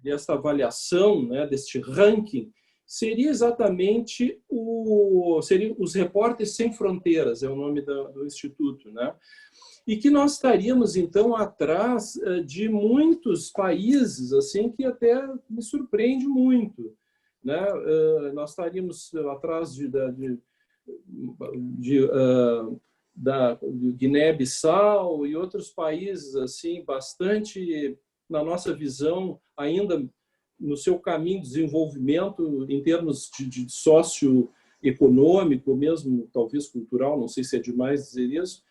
dessa avaliação, né, deste ranking, seria exatamente seriam os Repórteres Sem Fronteiras, é o nome do instituto, né? E que nós estaríamos então atrás de muitos países, assim, que até me surpreende muito, né? Nós estaríamos atrás da Guiné-Bissau e outros países assim bastante, na nossa visão, ainda no seu caminho de desenvolvimento em termos de socioeconômico, mesmo talvez cultural, não sei se é demais dizer isso,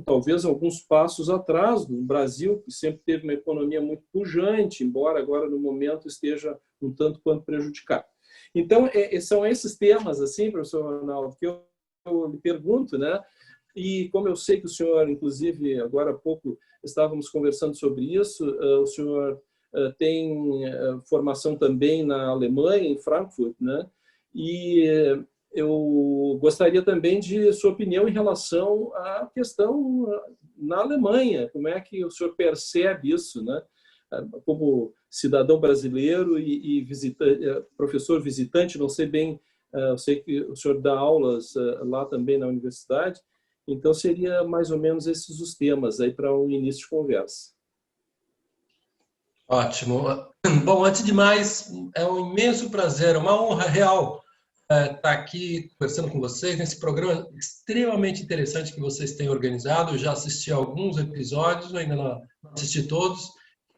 talvez alguns passos atrás do Brasil, que sempre teve uma economia muito pujante, embora agora no momento esteja um tanto quanto prejudicado. Então, são esses temas, assim, professor Ronaldo, que eu lhe pergunto, né? E como eu sei que o senhor, inclusive, agora há pouco estávamos conversando sobre isso, o senhor tem formação também na Alemanha, em Frankfurt, né? E eu gostaria também de sua opinião em relação à questão na Alemanha. Como é que o senhor percebe isso, né? Como cidadão brasileiro e professor visitante, não sei bem, eu sei que o senhor dá aulas lá também na universidade, então seria mais ou menos esses os temas aí para um início de conversa. Ótimo. Bom, antes de mais, é um imenso prazer, uma honra real estar aqui conversando com vocês nesse programa extremamente interessante que vocês têm organizado. Eu já assisti a alguns episódios, ainda não assisti todos.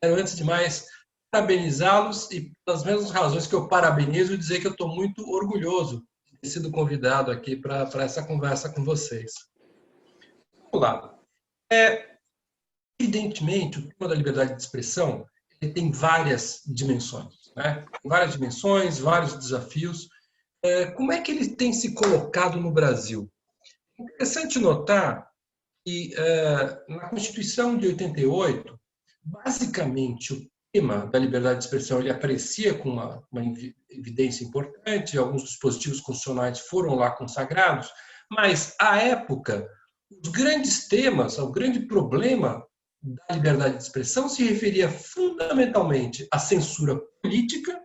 Quero, antes de mais, parabenizá-los e, pelas mesmas razões que eu parabenizo, dizer que eu estou muito orgulhoso de ter sido convidado aqui para essa conversa com vocês. Vamos lá. Evidentemente, o tema da liberdade de expressão ele tem várias dimensões, né? Várias dimensões, vários desafios. Como é que ele tem se colocado no Brasil? É interessante notar que na Constituição de 88, basicamente o tema da liberdade de expressão ele aparecia com uma evidência importante, alguns dispositivos constitucionais foram lá consagrados, mas à época os grandes temas, o grande problema da liberdade de expressão se referia fundamentalmente à censura política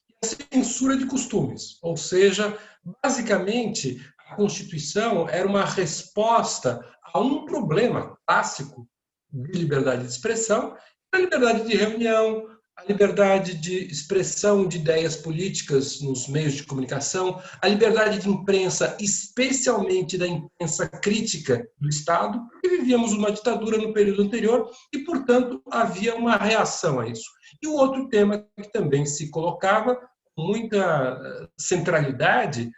e à censura de costumes. Ou seja, basicamente, a Constituição era uma resposta a um problema clássico de liberdade de expressão, a liberdade de reunião, a liberdade de expressão de ideias políticas nos meios de comunicação, a liberdade de imprensa, especialmente da imprensa crítica do Estado, porque vivíamos uma ditadura no período anterior e, portanto, havia uma reação a isso. E o outro tema que também se colocava com muita centralidade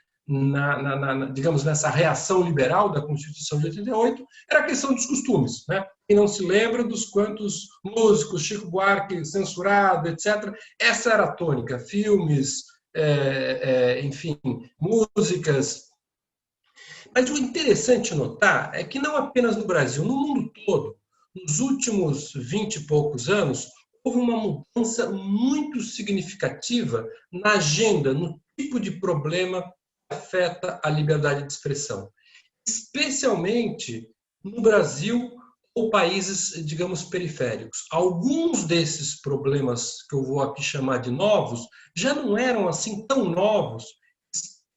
digamos, nessa reação liberal da Constituição de 88, era a questão dos costumes, né? Quem não se lembra dos quantos músicos, Chico Buarque censurado, etc. Essa era a tônica, filmes, enfim, músicas. Mas o interessante notar é que não apenas no Brasil, no mundo todo, nos últimos 20 e poucos anos, houve uma mudança muito significativa na agenda, no tipo de problema que afeta a liberdade de expressão, especialmente no Brasil ou países, digamos, periféricos. Alguns desses problemas que eu vou aqui chamar de novos já não eram assim tão novos,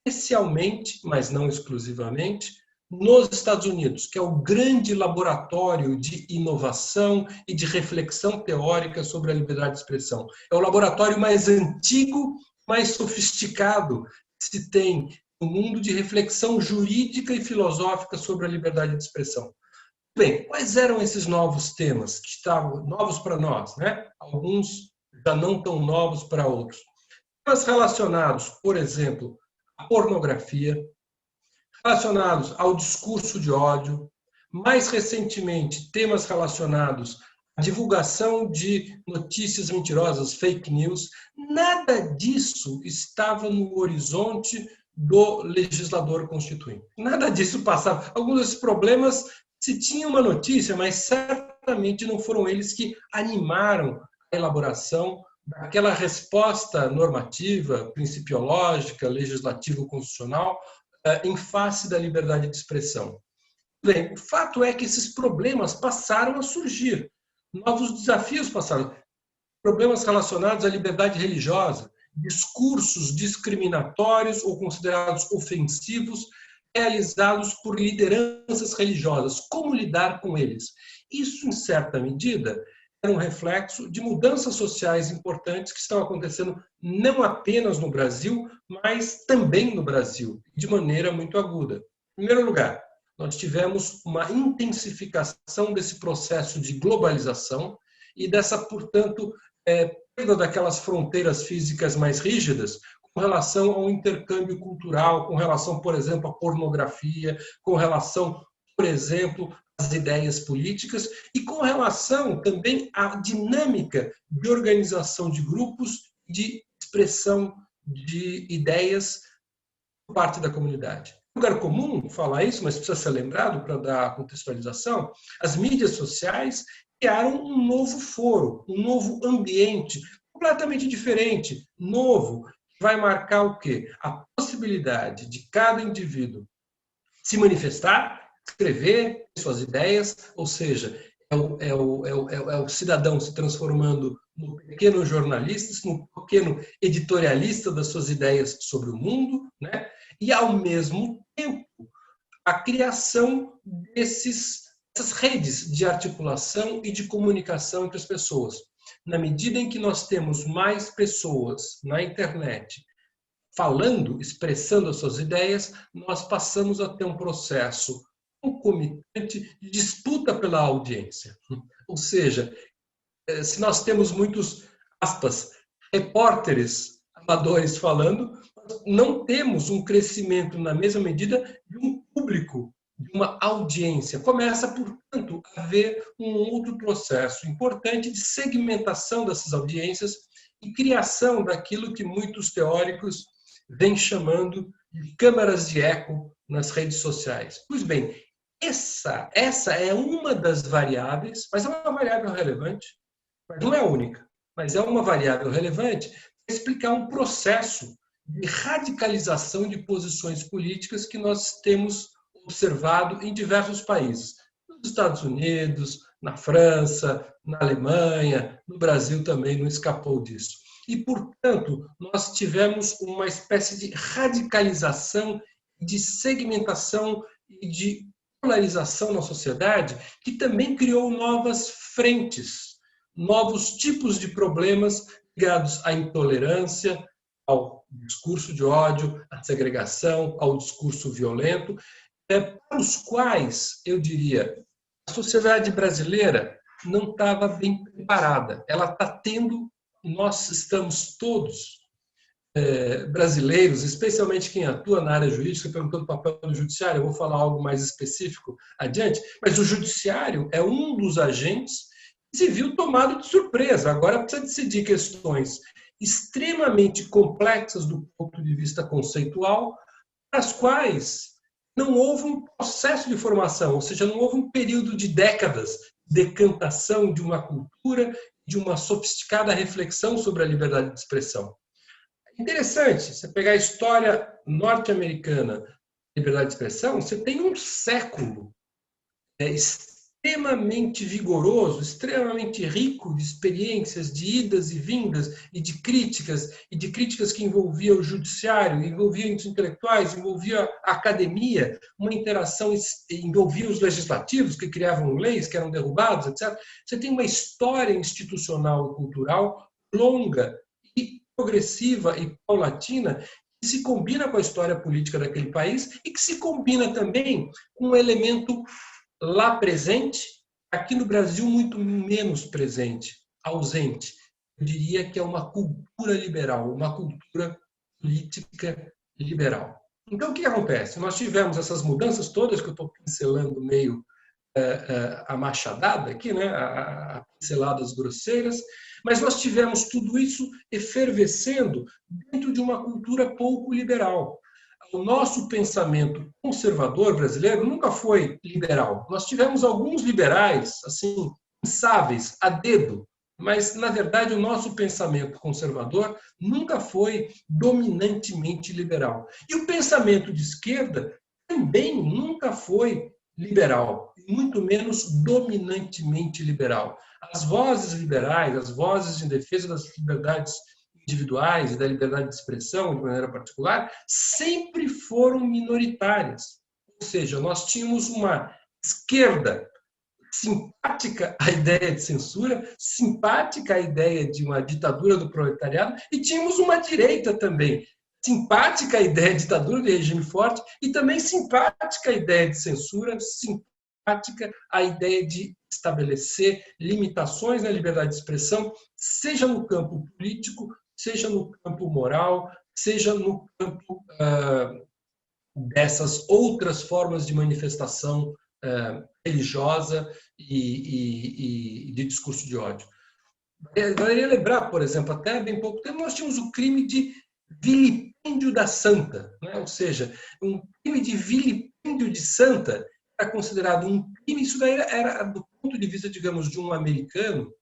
especialmente, mas não exclusivamente, nos Estados Unidos, que é o grande laboratório de inovação e de reflexão teórica sobre a liberdade de expressão. É o laboratório mais antigo, mais sofisticado que se tem no mundo de reflexão jurídica e filosófica sobre a liberdade de expressão. Bem, quais eram esses novos temas que estavam novos para nós, né? Alguns já não tão novos para outros. Temas relacionados, por exemplo, à pornografia, relacionados ao discurso de ódio, mais recentemente, temas relacionados à divulgação de notícias mentirosas, fake news. Nada disso estava no horizonte do legislador constituinte. Nada disso passava. Alguns desses problemas se tinha uma notícia, mas certamente não foram eles que animaram a elaboração daquela resposta normativa, principiológica, legislativo-constitucional em face da liberdade de expressão. Bem, o fato é que esses problemas passaram a surgir, novos desafios passaram. problemas relacionados à liberdade religiosa, discursos discriminatórios ou considerados ofensivos realizados por lideranças religiosas. Como lidar com eles? Isso, em certa medida, era um reflexo de mudanças sociais importantes que estão acontecendo não apenas no Brasil, mas também no Brasil, de maneira muito aguda. Em primeiro lugar, nós tivemos uma intensificação desse processo de globalização e dessa, portanto, perda daquelas fronteiras físicas mais rígidas com relação ao intercâmbio cultural, com relação, por exemplo, à pornografia, com relação, por exemplo, às ideias políticas e com relação também à dinâmica de organização de grupos, de expressão de ideias por parte da comunidade. É um lugar comum falar isso, mas precisa ser lembrado para dar contextualização. As mídias sociais criaram um novo foro, um novo ambiente, completamente diferente, novo, que vai marcar o quê? A possibilidade de cada indivíduo se manifestar, escrever suas ideias, ou seja, é o cidadão se transformando no pequeno jornalista, no pequeno editorialista das suas ideias sobre o mundo, né? E, ao mesmo tempo, a criação dessas redes de articulação e de comunicação entre as pessoas. Na medida em que nós temos mais pessoas na internet falando, expressando as suas ideias, nós passamos a ter um processo concomitante de disputa pela audiência. Ou seja, se nós temos muitos, aspas, repórteres amadores falando, não temos um crescimento na mesma medida de um público, de uma audiência. Começa, portanto, a haver um outro processo importante de segmentação dessas audiências e criação daquilo que muitos teóricos vêm chamando de câmaras de eco nas redes sociais. Pois bem, essa é uma das variáveis, mas é uma variável relevante, mas não é a única, mas é uma variável relevante para explicar um processo de radicalização de posições políticas que nós temos observado em diversos países. Nos Estados Unidos, na França, na Alemanha, no Brasil também não escapou disso. E, portanto, nós tivemos uma espécie de radicalização, de segmentação e de polarização na sociedade, que também criou novas frentes, novos tipos de problemas ligados à intolerância, ao discurso de ódio, à segregação, ao discurso violento, para os quais, eu diria, a sociedade brasileira não estava bem preparada. Ela está tendo, nós estamos todos brasileiros, especialmente quem atua na área jurídica, perguntando o papel do judiciário, eu vou falar algo mais específico adiante, mas o judiciário é um dos agentes que se viu tomado de surpresa. Agora precisa decidir questões extremamente complexas do ponto de vista conceitual, para as quais não houve um processo de formação, ou seja, não houve um período de décadas de decantação de uma cultura, de uma sofisticada reflexão sobre a liberdade de expressão. Interessante, você pegar a história norte-americana da liberdade de expressão, você tem um século extremamente vigoroso, extremamente rico de experiências, de idas e vindas e de críticas que envolviam o judiciário, envolviam os intelectuais, envolviam a academia, uma interação, envolvia os legislativos que criavam leis que eram derrubados, etc. Você tem uma história institucional e cultural longa e progressiva e paulatina que se combina com a história política daquele país e que se combina também com um elemento lá presente, aqui no Brasil muito menos presente, ausente. Eu diria que é uma cultura liberal, uma cultura política liberal. Então, o que acontece? Nós tivemos essas mudanças todas que eu estou pincelando meio a machadada aqui, né? A pinceladas grosseiras, mas nós tivemos tudo isso efervescendo dentro de uma cultura pouco liberal. O nosso pensamento conservador brasileiro nunca foi liberal. Nós tivemos alguns liberais, assim, pensáveis, a dedo, mas, na verdade, o nosso pensamento conservador nunca foi dominantemente liberal. E o pensamento de esquerda também nunca foi liberal, muito menos dominantemente liberal. As vozes liberais, as vozes em defesa das liberdades individuais e da liberdade de expressão, de maneira particular, sempre foram minoritárias. Ou seja, nós tínhamos uma esquerda simpática à ideia de censura, simpática à ideia de uma ditadura do proletariado, e tínhamos uma direita também, simpática à ideia de ditadura de regime forte e também simpática à ideia de censura, simpática à ideia de estabelecer limitações na liberdade de expressão, seja no campo político, seja no campo moral, seja no campo dessas outras formas de manifestação religiosa e de discurso de ódio. Valeria lembrar, por exemplo, até bem pouco tempo, nós tínhamos o crime de vilipêndio da santa, né? Ou seja, um crime de vilipêndio de santa era considerado um crime, isso daí era do ponto de vista, digamos, de um americano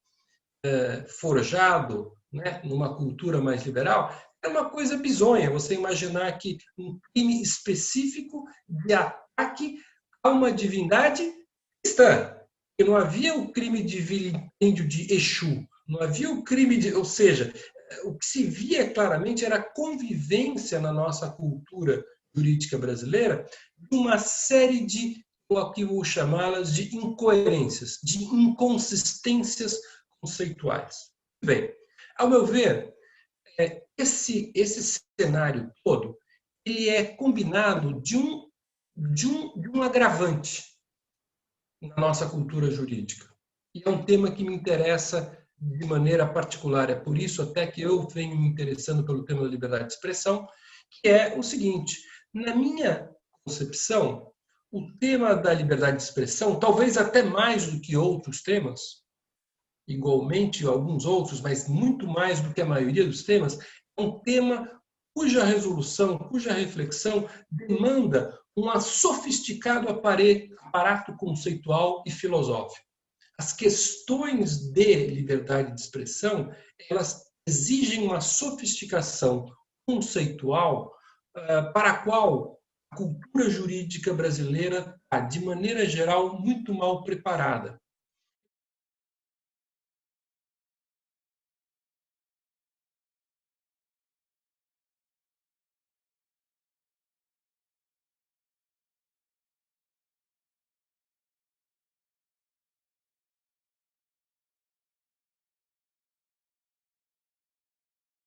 forjado, né, numa cultura mais liberal, é uma coisa bizonha você imaginar que um crime específico de ataque a uma divindade cristã. E não havia o crime de vilipêndio de Exu, não havia o crime de... Ou seja, o que se via claramente era a convivência na nossa cultura jurídica brasileira de uma série de, o que vou chamá-las de incoerências, de inconsistências conceituais. Bem, ao meu ver, esse cenário todo ele é combinado de um agravante na nossa cultura jurídica. E é um tema que me interessa de maneira particular. É por isso até que eu venho me interessando pelo tema da liberdade de expressão, que é o seguinte: na minha concepção, o tema da liberdade de expressão, talvez até mais do que outros temas, igualmente alguns outros, mas muito mais do que a maioria dos temas, é um tema cuja resolução, cuja reflexão demanda um sofisticado aparato conceitual e filosófico. As questões de liberdade de expressão, elas exigem uma sofisticação conceitual para a qual a cultura jurídica brasileira está, de maneira geral, muito mal preparada.